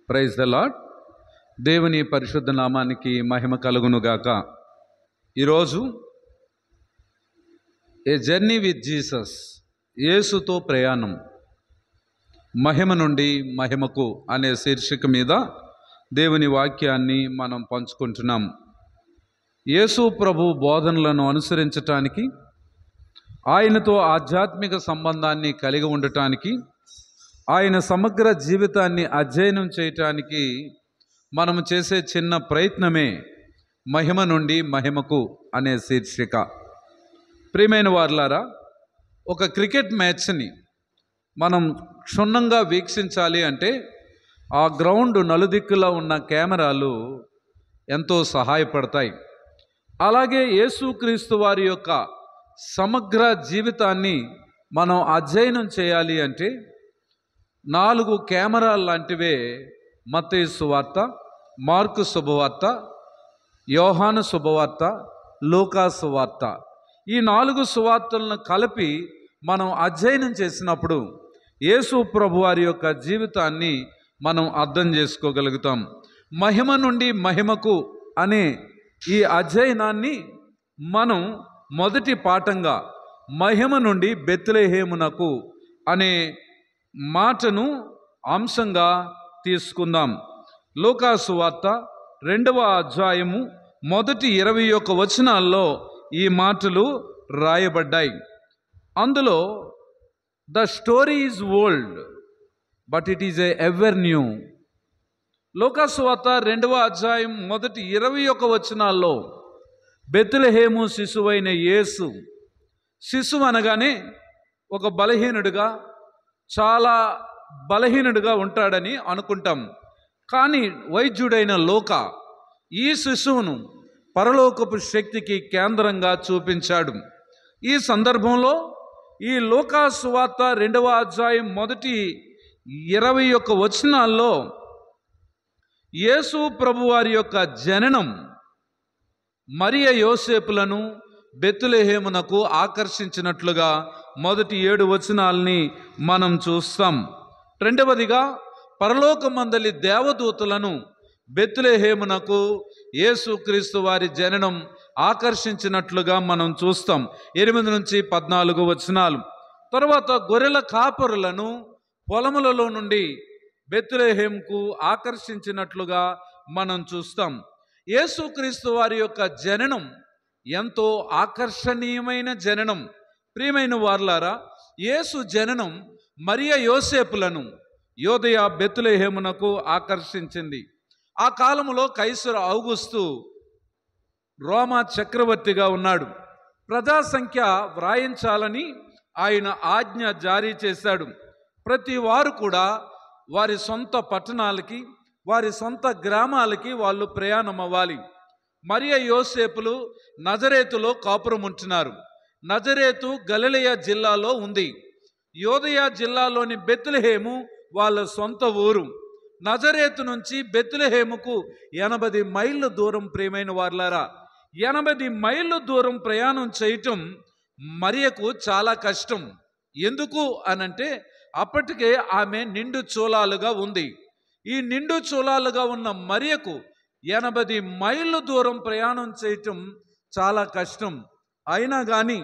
Praise the lord. దేవుని పరిశుద్ధ నామానికి మహిమ కలుగునుగాక. ఈరోజు ఏ జర్నీ విత్ జీసస్, యేసుతో ప్రయాణం, మహిమ నుండి మహిమకు అనే శీర్షిక మీద దేవుని వాక్యాన్ని మనం పంచుకుంటున్నాం. యేసు ప్రభు బోధనలను అనుసరించటానికి, ఆయనతో ఆధ్యాత్మిక సంబంధాన్ని కలిగి ఉండటానికి, ఆయన సమగ్ర జీవితాన్ని అధ్యయనం చేయటానికి మనము చేసే చిన్న ప్రయత్నమే మహిమ నుండి మహిమకు అనే శీర్షిక. ప్రియమైన వారులారా, ఒక క్రికెట్ మ్యాచ్ని మనం క్షుణ్ణంగా వీక్షించాలి అంటే ఆ గ్రౌండ్ నలుదిక్కులా ఉన్న కెమెరాలు ఎంతో సహాయపడతాయి. అలాగే యేసుక్రీస్తు వారి యొక్క సమగ్ర జీవితాన్ని మనం అధ్యయనం చేయాలి అంటే 4 కెమెరాలు లాంటివే మత్తయి సువార్త, మార్కు శుభవార్త, యోహాను శుభవార్త, లూకా సువార్త. ఈ 4 సువార్తలను కలిపి మనం అధ్యయనం చేసినప్పుడు యేసు ప్రభు వారి యొక్క జీవితాన్ని మనం అర్థం చేసుకోగలుగుతాం. మహిమ నుండి మహిమకు అనే ఈ అధ్యయనాన్ని మనం మొదటి పాఠంగా మహిమ నుండి బెత్లెహేమునకు అనే మాటను అంశంగా తీసుకుందాం. లూకా సువార్త 2వ అధ్యాయము మొదటి 21 వచనాల్లో ఈ మాటలు రాయబడ్డాయి. అందులో the story is old but it is ever new. లూకా సువార్త 2వ అధ్యాయం మొదటి 21 వచనాల్లో బెత్లెహేము శిశువైన యేసు, శిశువు అనగానే ఒక బలహీనుడిగా, చాలా బలహీనుడిగా ఉంటాడని అనుకుంటాం. కానీ వైద్యుడైన లూకా ఈ శిశువును పరలోకపు శక్తికి కేంద్రంగా చూపించాడు. ఈ సందర్భంలో ఈ లూకా సువార్త 2వ అధ్యాయం మొదటి 21 వచనాల్లో యేసు ప్రభువారి యొక్క జననం మరియ యోసేపులను బెత్లెహేమునకు ఆకర్షించినట్లుగా మొదటి 7 వచనాల్ని మనం చూస్తాం. రెండవదిగా పరలోకమందలి దేవదూతలను బెత్లెహేమునకు యేసుక్రీస్తు వారి జననం ఆకర్షించినట్లుగా మనం చూస్తాం. 8 నుంచి 14 వచనాలు. తర్వాత గొర్రెల కాపరులను పొలములలో నుండి బెత్లెహేముకు ఆకర్షించినట్లుగా మనం చూస్తాం. యేసుక్రీస్తు వారి యొక్క జననం ఎంతో ఆకర్షణీయమైన జననం. ప్రియమైన వార్లారా, యేసు జననం మరియ యోసేపులను యోదయ బెత్లెహేమునకు ఆకర్షించింది. ఆ కాలంలో కైసరు ఔగుస్తు రోమా చక్రవర్తిగా ఉన్నాడు. ప్రజా సంఖ్య వ్రాయించాలని ఆయన ఆజ్ఞ జారీ చేశాడు. ప్రతి వారు కూడా వారి సొంత పట్టణాలకి, వారి సొంత గ్రామాలకి వాళ్ళు ప్రయాణం అవ్వాలి. మరియ యోసేపులు నజరేతులో కాపురం ఉంటున్నారు. నజరేతు గలిలయ జిల్లాలో ఉంది. యోదయ జిల్లాలోని బెత్లెహేము వాళ్ళ సొంత ఊరు. నజరేతు నుంచి బెత్లెహేముకు 80 మైళ్ళు దూరం. ప్రియమైన వార్లారా, 80 మైళ్ళు దూరం ప్రయాణం చేయటం మరియకు చాలా కష్టం. ఎందుకు అనంటే అప్పటికే ఆమె నిండు చూలాలుగా ఉంది. ఈ నిండు చూలాలుగా ఉన్న మరియకు 80 మైళ్ళు దూరం ప్రయాణం చేయటం చాలా కష్టం. అయినా కానీ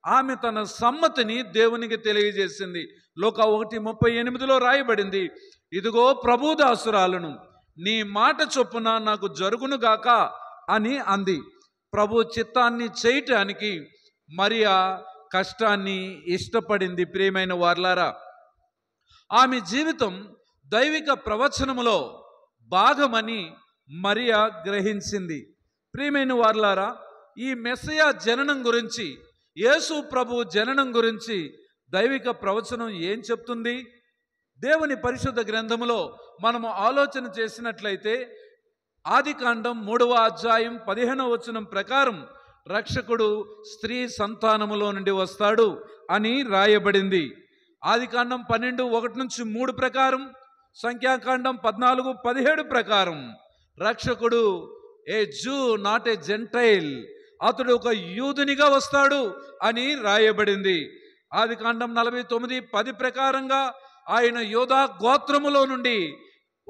ఆమె తన సమ్మతిని దేవునికి తెలియజేసింది. లూకా 1:38లో రాయబడింది, ఇదిగో ప్రభుదాసురాలను, నీ మాట చొప్పున నాకు జరుగునుగాక అని అంది. ప్రభు చిత్తాన్ని చేయటానికి మరియా కష్టాన్ని ఇష్టపడింది. ప్రియమైన వార్లారా, ఆమె జీవితం దైవిక ప్రవచనములో భాగమని మరియా గ్రహించింది. ప్రియమైన వార్లారా, ఈ మెస్సయ జననం గురించి, యేసు ప్రభు జననం గురించి దైవిక ప్రవచనం ఏం చెప్తుంది? దేవుని పరిశుద్ధ గ్రంథములో మనము ఆలోచన చేసినట్లయితే ఆదికాండం 3వ అధ్యాయం 15వ వచనం ప్రకారం రక్షకుడు స్త్రీ సంతానములో నుండి వస్తాడు అని రాయబడింది. ఆదికాండం 12:1-3 ప్రకారం, సంఖ్యాకాండం 14:17 ప్రకారం రక్షకుడు ఏ జూ నాట్ ఏ జెంటైల్, అతడు ఒక యూదునిగా వస్తాడు అని రాయబడింది. ఆదికాండం 49:10 ప్రకారంగా ఆయన యోధా గోత్రములో నుండి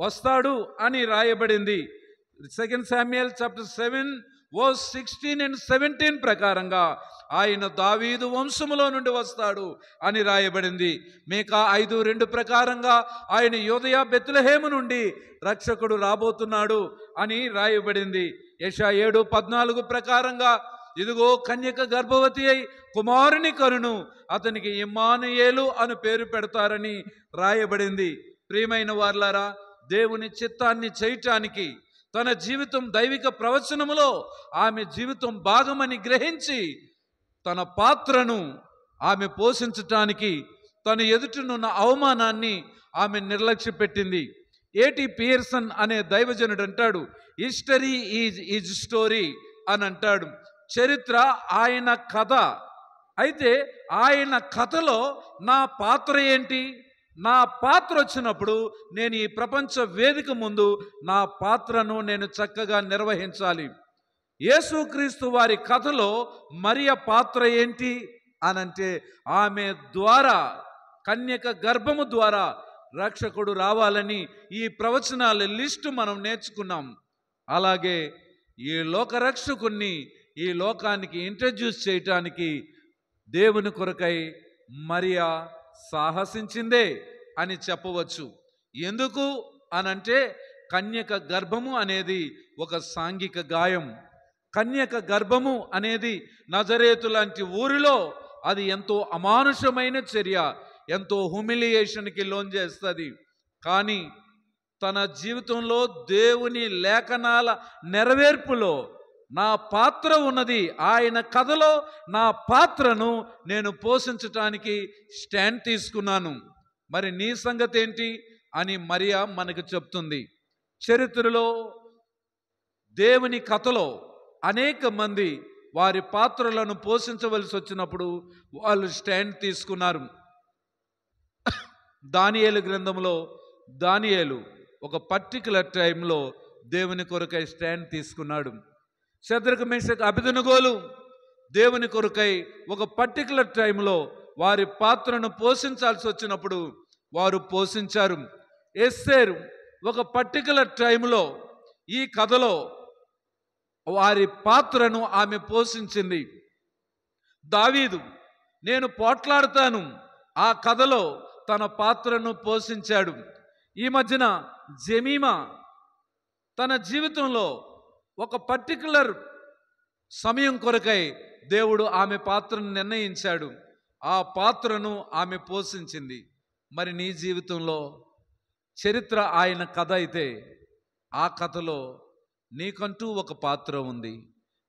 వస్తాడు అని రాయబడింది. 2 Samuel chapter 7 verse 16 and 17 ప్రకారంగా ఆయన దావీదు వంశములో నుండి వస్తాడు అని రాయబడింది. మీకా 5:2 ప్రకారంగా ఆయన యూదయ బెత్లెహేము నుండి రక్షకుడు రాబోతున్నాడు అని రాయబడింది. యెషయా 7:14 ప్రకారంగా ఇదిగో కన్యక గర్భవతి అయి కుమారుని కనును, అతనికి ఇమ్మానుయేలు అని పేరు పెడతారని రాయబడింది. ప్రియమైన వార్లారా, దేవుని చిత్తాన్ని చేయటానికి తన జీవితం దైవిక ప్రవచనములో ఆమె జీవితం భాగమని గ్రహించి తన పాత్రను ఆమె పోషించటానికి తన ఎదుటనున్న అవమానాన్ని ఆమె నిర్లక్ష్య పెట్టింది. ఏటి పియర్సన్ అనే దైవజనుడు అంటాడు, హిస్టరీ ఈజ్ స్టోరీ అని అంటాడు. చరిత్ర ఆయన కథ. అయితే ఆయన కథలో నా పాత్ర ఏంటి? నా పాత్ర వచ్చినప్పుడు నేను ఈ ప్రపంచ వేదిక ముందు నా పాత్రను నేను చక్కగా నిర్వహించాలి. యేసుక్రీస్తు వారి కథలో మరియ పాత్ర ఏంటి అనంటే, ఆమె ద్వారా కన్యక గర్భము ద్వారా రక్షకుడు రావాలని ఈ ప్రవచనాల లిస్టు మనం నేర్చుకున్నాం. అలాగే ఈ లోకరక్షకుణ్ణి ఈ లోకానికి ఇంట్రడ్యూస్ చేయటానికి దేవుని కొరకై మరియా సాహసించిందే అని చెప్పవచ్చు. ఎందుకు అనంటే, కన్యక గర్భము అనేది ఒక సాంఘిక గాయం. కన్యక గర్భము అనేది నజరేతు లాంటి ఊరిలో అది ఎంతో అమానుషమైన చర్య, ఎంతో హ్యూమిలియేషన్కి లోన్ చేస్తుంది. కానీ తన జీవితంలో దేవుని లేఖనాల నెరవేర్పులో నా పాత్ర ఉన్నది. ఆయన కథలో నా పాత్రను నేను పోషించటానికి స్టాండ్ తీసుకున్నాను. మరి నీ సంగతి ఏంటి అని మరియా మనకు చెప్తుంది. చరిత్రలో దేవుని కథలో అనేక మంది వారి పాత్రలను పోషించవలసి వచ్చినప్పుడు వాళ్ళు స్టాండ్ తీసుకున్నారు. దానియేలు గ్రంథంలో దానియేలు ఒక పర్టికులర్ టైంలో దేవుని కొరకై స్టాండ్ తీసుకున్నాడు. శద్రక మేషక్ అబేద్నెగోలు దేవుని కొరకై ఒక పర్టికులర్ టైంలో వారి పాత్రను పోషించాల్సి వచ్చినప్పుడు వారు పోషించారు. ఎస్తేరు ఒక పర్టికులర్ టైంలో ఈ కథలో వారి పాత్రను ఆమె పోషించింది. దావీదు నేను పోట్లాడతాను ఆ కథలో తన పాత్రను పోషించాడు. ఈ మధ్యన జెమీమా తన జీవితంలో ఒక పర్టికులర్ సమయం కొరకై దేవుడు ఆమె పాత్రను నిర్ణయించాడు. ఆ పాత్రను ఆమె పోషించింది. మరి నీ జీవితంలో చరిత్ర ఆయన కథ అయితే ఆ కథలో నీకంటూ ఒక పాత్ర ఉంది.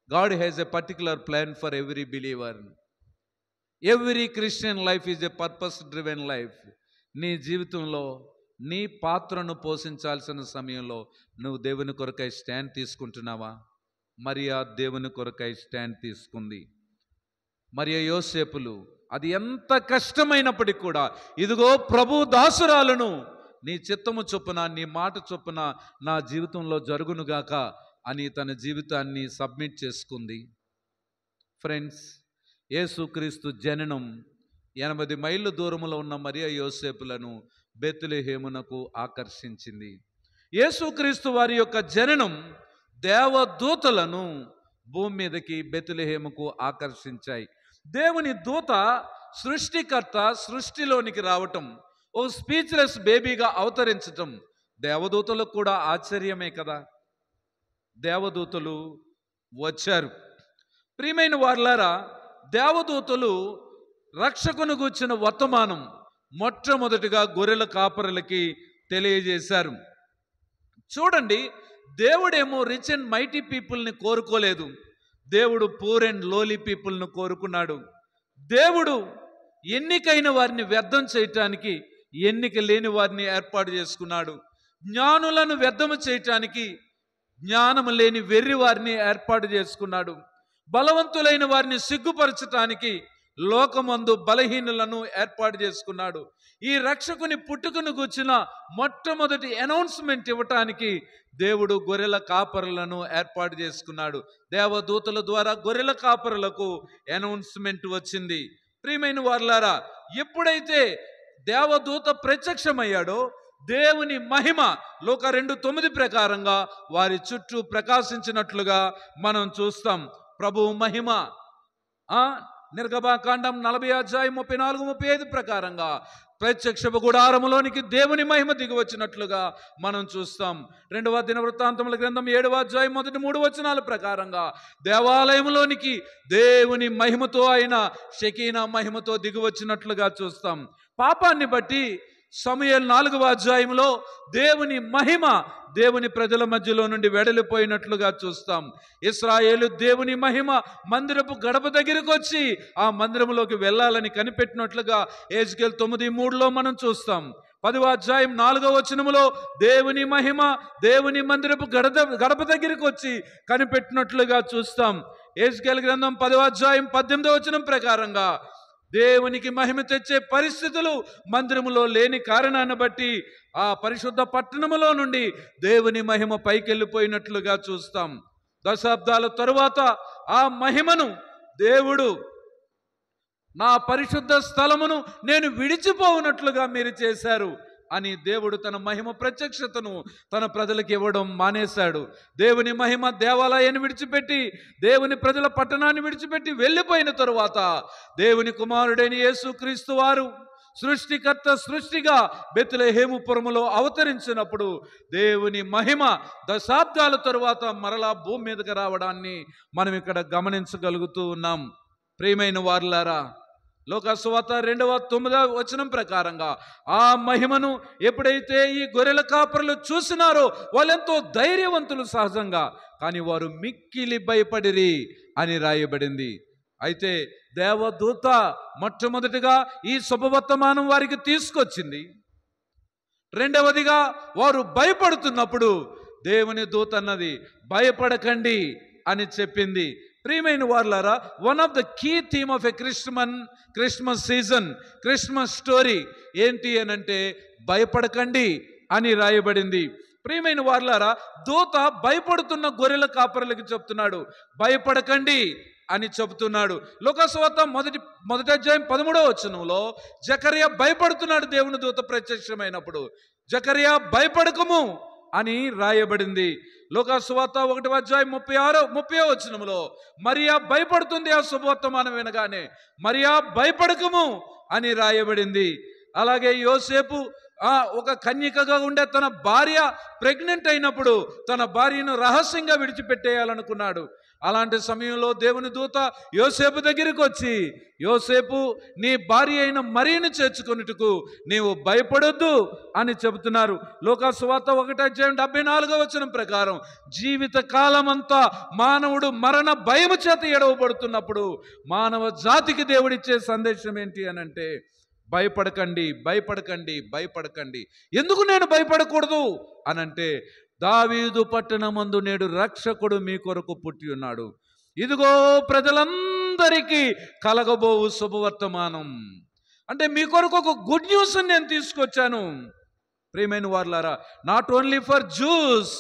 God has a particular plan for every believer. Every Christian life is a purpose driven life. నీ జీవితంలో నీ పాత్రను పోషించాల్సిన సమయంలో నువ్వు దేవుని కొరకై స్టాండ్ తీసుకుంటున్నావా? మరియా దేవుని కొరకై స్టాండ్ తీసుకుంది. మరియా యోసేపులు అది ఎంత కష్టమైనప్పటికీ కూడా ఇదిగో ప్రభు దాసురాలను, నీ చిత్తము చొప్పున నీ మాట చొప్పున నా జీవితంలో జరుగునుగాక అని తన జీవితాన్ని సబ్మిట్ చేసుకుంది. ఫ్రెండ్స్, యేసుక్రీస్తు జననం 80 మైళ్ళు దూరంలో ఉన్న మరియా యోసేపులను బెత్లెహేమునకు ఆకర్షించింది. యేసుక్రీస్తు వారి యొక్క జననం దేవదూతలను భూమి మీదకి బెత్లెహేముకు ఆకర్షించాయి. దేవుని దూత సృష్టికర్త సృష్టిలోనికి రావటం, ఓ స్పీచ్లెస్ బేబీగా అవతరించటం దేవదూతలకు కూడా ఆశ్చర్యమే కదా. దేవదూతలు వచ్చారు. ప్రియమైన వారలారా, దేవదూతలు రక్షకును గూర్చిన వర్తమానం మొట్టమొదటిగా గొర్రెల కాపరులకి తెలియజేశారు. చూడండి, దేవుడేమో రిచ్ అండ్ మైటీ పీపుల్ని కోరుకోలేదు. దేవుడు పూర్ అండ్ లోలీ పీపుల్ను కోరుకున్నాడు. దేవుడు ఎన్నికైన వారిని వ్యర్థం చేయటానికి ఎన్నిక లేని వారిని ఏర్పాటు చేసుకున్నాడు. జ్ఞానులను వ్యర్థము చేయటానికి జ్ఞానము లేని వెర్రి వారిని ఏర్పాటు చేసుకున్నాడు. బలవంతులైన వారిని సిగ్గుపరచటానికి లోకమందు బలహీనులను ఏర్పాటు చేసుకున్నాడు. ఈ రక్షకుని పుట్టుకను గూర్చిన మొట్టమొదటి అనౌన్స్మెంట్ ఇవ్వటానికి దేవుడు గొర్రెల కాపరులను ఏర్పాటు చేసుకున్నాడు. దేవదూతల ద్వారా గొర్రెల కాపరులకు అనౌన్స్మెంట్ వచ్చింది. ప్రియమైన వారలారా, ఎప్పుడైతే దేవదూత ప్రత్యక్షమయ్యాడో దేవుని మహిమ లూకా 2:9 ప్రకారంగా వారి చుట్టూ ప్రకాశించినట్లుగా మనం చూస్తాం. ప్రభువు మహిమ నిర్గమాకాండం 40:34-35 ప్రకారంగా ప్రత్యక్షపు గుడారములోనికి దేవుని మహిమ దిగి వచ్చినట్లుగా మనం చూస్తాం. 2వ దినవృత్తాంతముల గ్రంథం 7వ అధ్యాయం 1-3 ప్రకారంగా దేవాలయంలోనికి దేవుని మహిమతో ఆయన షకీనా మహిమతో దిగి వచ్చినట్లుగా చూస్తాం. పాపాన్ని బట్టి సమూయేలు 4వ అధ్యాయంలో దేవుని మహిమ దేవుని ప్రజల మధ్యలో నుండి వెడలిపోయినట్లుగా చూస్తాం. ఇశ్రాయేలు దేవుని మహిమ మందిరపు గడప దగ్గరికి వచ్చి ఆ మందిరంలోకి వెళ్ళాలని కనిపెట్టినట్లుగా ఎహెజ్కేలు 9:3 మనం చూస్తాం. 10వ అధ్యాయం 4వ వచనములో దేవుని మహిమ దేవుని మందిరపు గడప దగ్గరికి వచ్చి కనిపెట్టినట్లుగా చూస్తాం. ఎహెజ్కేలు గ్రంథం 10వ అధ్యాయం 18వ వచనం ప్రకారంగా దేవునికి మహిమ తెచ్చే పరిస్థితులు మందిరములో లేని కారణాన్ని బట్టి ఆ పరిశుద్ధ పట్టణములో నుండి దేవుని మహిమ పైకెళ్ళిపోయినట్లుగా చూస్తాం. దశాబ్దాల తరువాత ఆ మహిమను దేవుడు నా పరిశుద్ధ స్థలమును నేను విడిచిపోవునట్లుగా మీరు చేశారు అని దేవుడు తన మహిమ ప్రత్యక్షతను తన ప్రజలకు ఇవ్వడం మానేశాడు. దేవుని మహిమ దేవాలయాన్ని విడిచిపెట్టి దేవుని ప్రజల పట్టణాన్ని విడిచిపెట్టి వెళ్ళిపోయిన తరువాత దేవుని కుమారుడైన యేసుక్రీస్తు వారు సృష్టిగా బెత్లెహేముపురములో అవతరించినప్పుడు దేవుని మహిమ దశాబ్దాల తరువాత మరలా భూమి మీదకి రావడాన్ని మనం ఇక్కడ గమనించగలుగుతూ ఉన్నాం. ప్రియమైన వారులారా, లోకా సువార్త 2:9 వచనం ప్రకారంగా ఆ మహిమను ఎప్పుడైతే ఈ గొర్రెల కాపరులు చూసినారో వాళ్ళెంతో ధైర్యవంతులు సహజంగా, కానీ వారు మిక్కిలి భయపడిరి అని రాయబడింది. అయితే దేవదూత మొట్టమొదటిగా ఈ శుభవర్తమానం వారికి తీసుకొచ్చింది. రెండవదిగా వారు భయపడుతున్నప్పుడు దేవుని దూత అన్నది భయపడకండి అని చెప్పింది. ప్రియమైన వారులారా, one of the key theme of a Christmas season, Christmas story ఏంటి అనంటే భయపడకండి అని రాయబడింది. ప్రియమైన వారులారా, దూత భయపడుతున్న గొర్రెల కాపరులకు చెప్తున్నాడు, భయపడకండి అని చెబుతున్నాడు. లోకా సువార్త మొదటి అధ్యాయం 13వ వచనంలో జకర్యా భయపడుతున్నాడు దేవుని దూత ప్రత్యక్షమైనప్పుడు. జకర్యా భయపడకము అని రాయబడింది. లోకా సువార్త 1వ అధ్యాయం 30వ వచనంలో మరియా భయపడుతుంది ఆ శుభవర్తమానం వినగానే. మరియా భయపడకము అని రాయబడింది. అలాగే యోసేపు ఒక కన్యకగా ఉండే తన భార్య ప్రెగ్నెంట్ అయినప్పుడు తన భార్యను రహస్యంగా విడిచిపెట్టేయాలనుకున్నాడు. అలాంటి సమయంలో దేవుని దూత యోసేపు దగ్గరికి వచ్చి, యోసేపు నీ భార్య అయిన మరియను చేర్చుకొనుటకు నీవు భయపడొద్దు అని చెబుతున్నారు. లోకా సువార్త 1వ అధ్యాయం 74వ వచనం ప్రకారం జీవిత కాలమంతా మానవుడు మరణ భయము చేత ఎడవబడుతున్నప్పుడు మానవ జాతికి దేవుడిచ్చే సందేశం ఏంటి అనంటే భయపడకండి, భయపడకండి, భయపడకండి. ఎందుకు నేను భయపడకూడదు అనంటే దావీదు పట్టణమందు నేడు రక్షకుడు మీ కొరకు పుట్టి ఉన్నాడు. ఇదిగో ప్రజలందరికీ కలగబోవు శుభవర్తమానం. అంటే మీ కొరకు ఒక గుడ్ న్యూస్ నేను తీసుకొచ్చాను. ప్రియమైన వారులారా, not only for juice,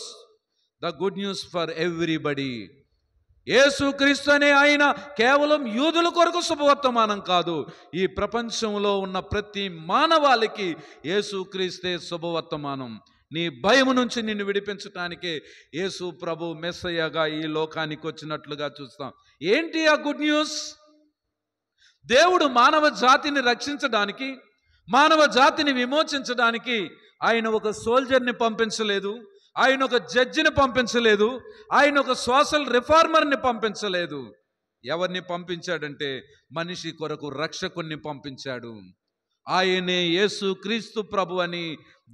the good news for everybody. యేసుక్రీస్తు అనే ఆయన కేవలం యూదుల కొరకు శుభవర్తమానం కాదు, ఈ ప్రపంచంలో ఉన్న ప్రతి మానవాళికి యేసుక్రీస్తే శుభవర్తమానం. నీ భయము నుంచి నిన్ను విడిపించటానికే యేసు ప్రభు మెస్సయ్యగా ఈ లోకానికి వచ్చినట్లుగా చూస్తాం. ఏంటి ఆ గుడ్ న్యూస్? దేవుడు మానవ జాతిని రక్షించడానికి, మానవ జాతిని విమోచించడానికి ఆయన ఒక సోల్జర్ని పంపించలేదు, ఆయన ఒక జడ్జిని పంపించలేదు, ఆయన ఒక సోషల్ రిఫార్మర్ని పంపించలేదు. ఎవరిని పంపించాడంటే మనిషి కొరకు రక్షకుణ్ణి పంపించాడు. ఆయనే యేసుక్రీస్తు ప్రభు అని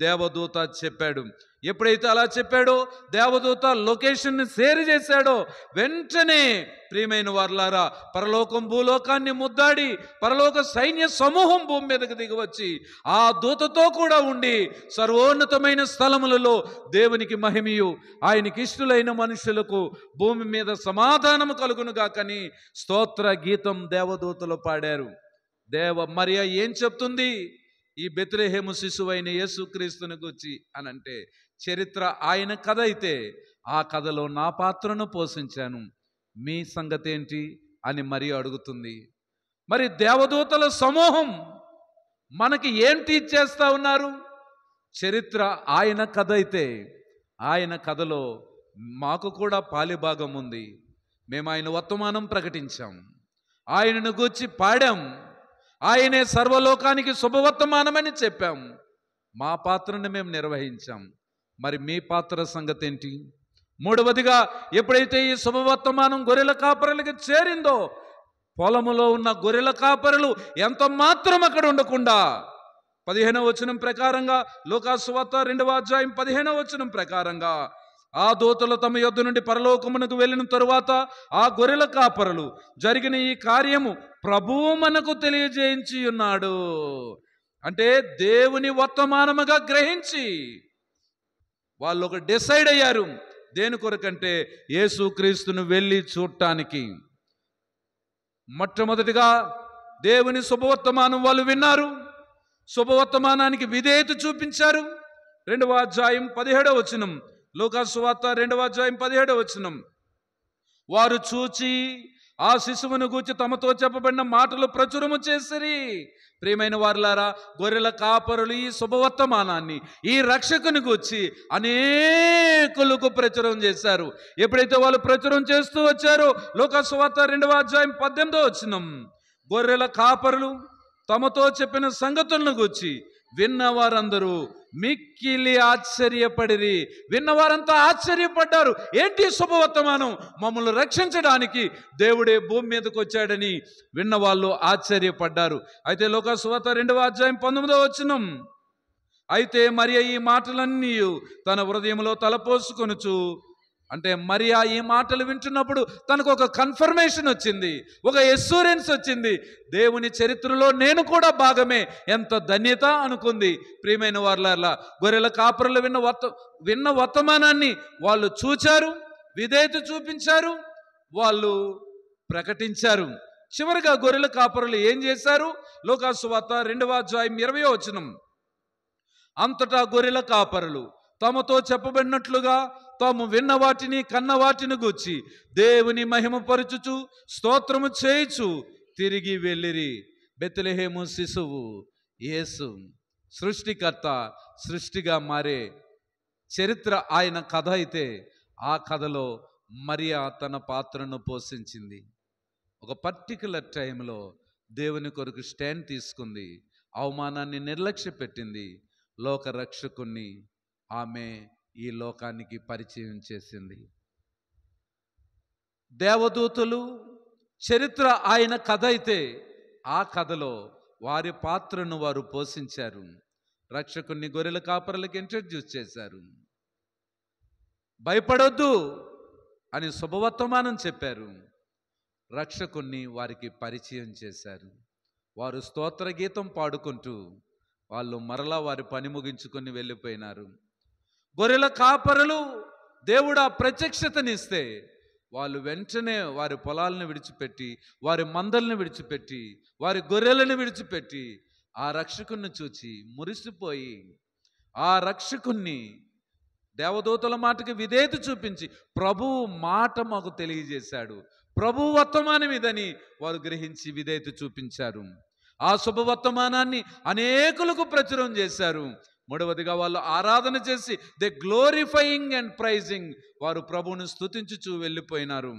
దేవదూత చెప్పాడు. ఎప్పుడైతే అలా చెప్పాడో దేవదూత లొకేషన్ని షేర్ చేశాడో వెంటనే ప్రియమైన వారులారా, పరలోకం భూలోకాన్ని ముద్దాడి పరలోక సైన్య సమూహం భూమి మీదకి దిగివచ్చి ఆ దూతతో కూడా ఉండి సర్వోన్నతమైన స్థలములలో దేవునికి మహిమయు ఆయనకి ఇష్టలైన మనుషులకు భూమి మీద సమాధానము కలుగునుగాకని స్తోత్ర గీతం దేవదూతలు పాడారు. మరియ ఏం చెప్తుంది? ఈ బెత్లెహేము శిశువైన యేసుక్రీస్తుని గురించి అనంటే చరిత్ర ఆయన కథ అయితే ఆ కథలో నా పాత్రను పోషించాను, మీ సంగతి ఏంటి అని మరి అడుగుతుంది. మరి దేవదూతల సమూహం మనకి ఏంటి ఇచ్చేస్తా ఉన్నారు? చరిత్ర ఆయన కథ అయితే ఆయన కథలో మాకు కూడా పాలిభాగం ఉంది. మేము ఆయన వర్తమానం ప్రకటించాం, ఆయనను గూర్చి పాడాం, ఆయనే సర్వలోకానికి శుభవర్తమానమని చెప్పాం. మా పాత్రను మేము నిర్వహించాం. మరి మీ పాత్ర సంగతి ఏంటి? మూడవదిగా, ఎప్పుడైతే ఈ శుభవర్తమానం గొర్రెల కాపరులకి చేరిందో, పొలములో ఉన్న గొర్రెల కాపరులు ఎంత మాత్రం అక్కడ ఉండకుండా 15వ వచనం ప్రకారంగా, లూకాసు వార్త 2వ అధ్యాయం 15వ వచనం ప్రకారంగా, ఆ దూతలు తమ యొద్ద నుండి పరలోకమునకు వెళ్ళిన తరువాత ఆ గొర్రెల కాపరులు జరిగిన ఈ కార్యము ప్రభువు మనకు తెలియజేయించి ఉన్నాడు. అంటే దేవుని వర్తమానముగా గ్రహించి వాళ్ళు ఒక డిసైడ్ అయ్యారు. దేని కొరకంటే యేసుక్రీస్తును వెళ్ళి చూడటానికి. మొట్టమొదటిగా దేవుని శుభవర్తమానం వాళ్ళు విన్నారు, శుభవర్తమానానికి విధేయత చూపించారు. 2వ అధ్యాయం 17వ వచనం, లూకాసు వార్త 2వ అధ్యాయం 17వ వచనం, వారు చూచి ఆ శిశువును గూర్చి తమతో చెప్పబడిన మాటలు ప్రచురము చేసిరి. ప్రియమైన వారులారా, గొర్రెల కాపరులు ఈ శుభవర్తమానాన్ని, ఈ రక్షకుని గూర్చి అనేకులకు ప్రచురం చేశారు. ఎప్పుడైతే వాళ్ళు ప్రచురం చేస్తూ వచ్చారో, లూకాసు వార్త 2వ అధ్యాయం 18వ వచనం, గొర్రెల కాపరులు తమతో చెప్పిన సంగతులను గూర్చి విన్నవారందరూ మిక్కిలి ఆశ్చర్యపడిరి. విన్నవారంతా ఆశ్చర్యపడ్డారు. ఏంటి శుభవర్తమానం? మమ్మల్ని రక్షించడానికి దేవుడే భూమి మీదకి వచ్చాడని విన్నవాళ్ళు ఆశ్చర్యపడ్డారు. అయితే లూకాసు వార్త 2వ అధ్యాయం 19వ వచనం, అయితే మరియ ఈ మాటలన్నీ తన హృదయంలో తలపోసుకొనుచు, అంటే మరియా ఈ మాటలు వింటున్నప్పుడు తనకు ఒక కన్ఫర్మేషన్ వచ్చింది, ఒక ఎష్యూరెన్స్ వచ్చింది. దేవుని చరిత్రలో నేను కూడా భాగమే, ఎంత ధన్యత అనుకుంది. ప్రియమైన వారులారా, గొర్రెల కాపరులు విన్న వర్తమానాన్ని వాళ్ళు చూచారు, విధేయత చూపించారు, వాళ్ళు ప్రకటించారు. చివరిగా గొర్రెల కాపరులు ఏం చేశారు? లూకాసు వార్త 2వ అధ్యాయం 20వ వచనం, అంతటా గొర్రెల కాపరులు తమతో చెప్పబడినట్లుగా తాము విన్న వాటిని కన్న వాటిని గూర్చి దేవుని మహిమపరచుచు స్తోత్రము చేయుచు తిరిగి వెళ్ళిరి. బెత్లెహేము శిశువు యేసు, సృష్టికర్త, సృష్టిగా మారే చరిత్ర ఆయన కథ అయితే, ఆ కథలో మరియా తన పాత్రను పోషించింది. ఒక పర్టికులర్ టైంలో దేవుని కొరకు స్టాండ్ తీసుకుంది, అవమానాన్ని నిర్లక్ష్య పెట్టింది, లోక రక్షకుణ్ణి ఆమె ఈ లోకానికి పరిచయం చేసింది. దేవదూతలు చరిత్ర ఆయన కథ అయితే, ఆ కథలో వారి పాత్రను వారు పోషించారు. రక్షకుణ్ణి గొర్రెల కాపరులకు ఇంట్రడ్యూస్ చేశారు. భయపడొద్దు అని శుభవర్తమానం చెప్పారు. రక్షకుణ్ణి వారికి పరిచయం చేశారు. వారు స్తోత్ర గీతం పాడుకుంటూ వాళ్ళు మరలా వారి పని ముగించుకొని వెళ్ళిపోయినారు. గొర్రెల కాపరులు దేవుడు ఆ ప్రత్యక్షతనిస్తే వాళ్ళు వెంటనే వారి పొలాలను విడిచిపెట్టి, వారి మందలను విడిచిపెట్టి, వారి గొర్రెలను విడిచిపెట్టి ఆ రక్షకుణ్ణి చూచి మురిసిపోయి, ఆ రక్షకుణ్ణి దేవదూతల మాటకి విధేయత చూపించి, ప్రభువు మాట మాకు తెలియజేశాడు, ప్రభువు వర్తమానం ఇదని వారు గ్రహించి విధేయత చూపించారు. ఆ శుభవర్తమానాన్ని అనేకులకు ప్రచురం చేశారు. మూడవదిగా వాళ్ళు ఆరాధన చేసి దే గ్లోరిఫైయింగ్ అండ్ ప్రైజింగ్, వారు ప్రభువును స్తుతించుచూ వెళ్ళిపోయినారు.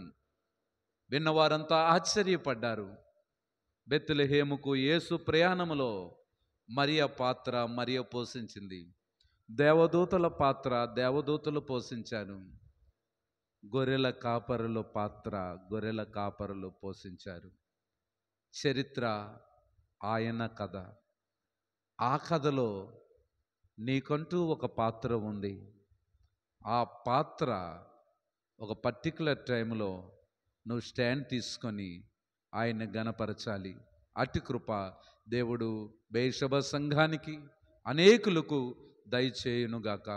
విన్నవారంతా ఆశ్చర్యపడ్డారు. బెత్లెహేముకు యేసు ప్రయాణములో మరియ పాత్ర మరియ పోషించింది. దేవదూతల పాత్ర దేవదూతలు పోషించారు. గొర్రెల కాపరుల పాత్ర గొర్రెల కాపరులు పోషించారు. చరిత్ర ఆయన కథ. ఆ కథలో నీకంటూ ఒక పాత్ర ఉంది. ఆ పాత్ర ఒక పర్టికులర్ టైంలో నువ్వు స్టాండ్ తీసుకొని ఆయన గణపరచాలి. అట్టి కృప దేవుడు బేషబ సంఘానికి అనేకులకు దయచేయునుగాక.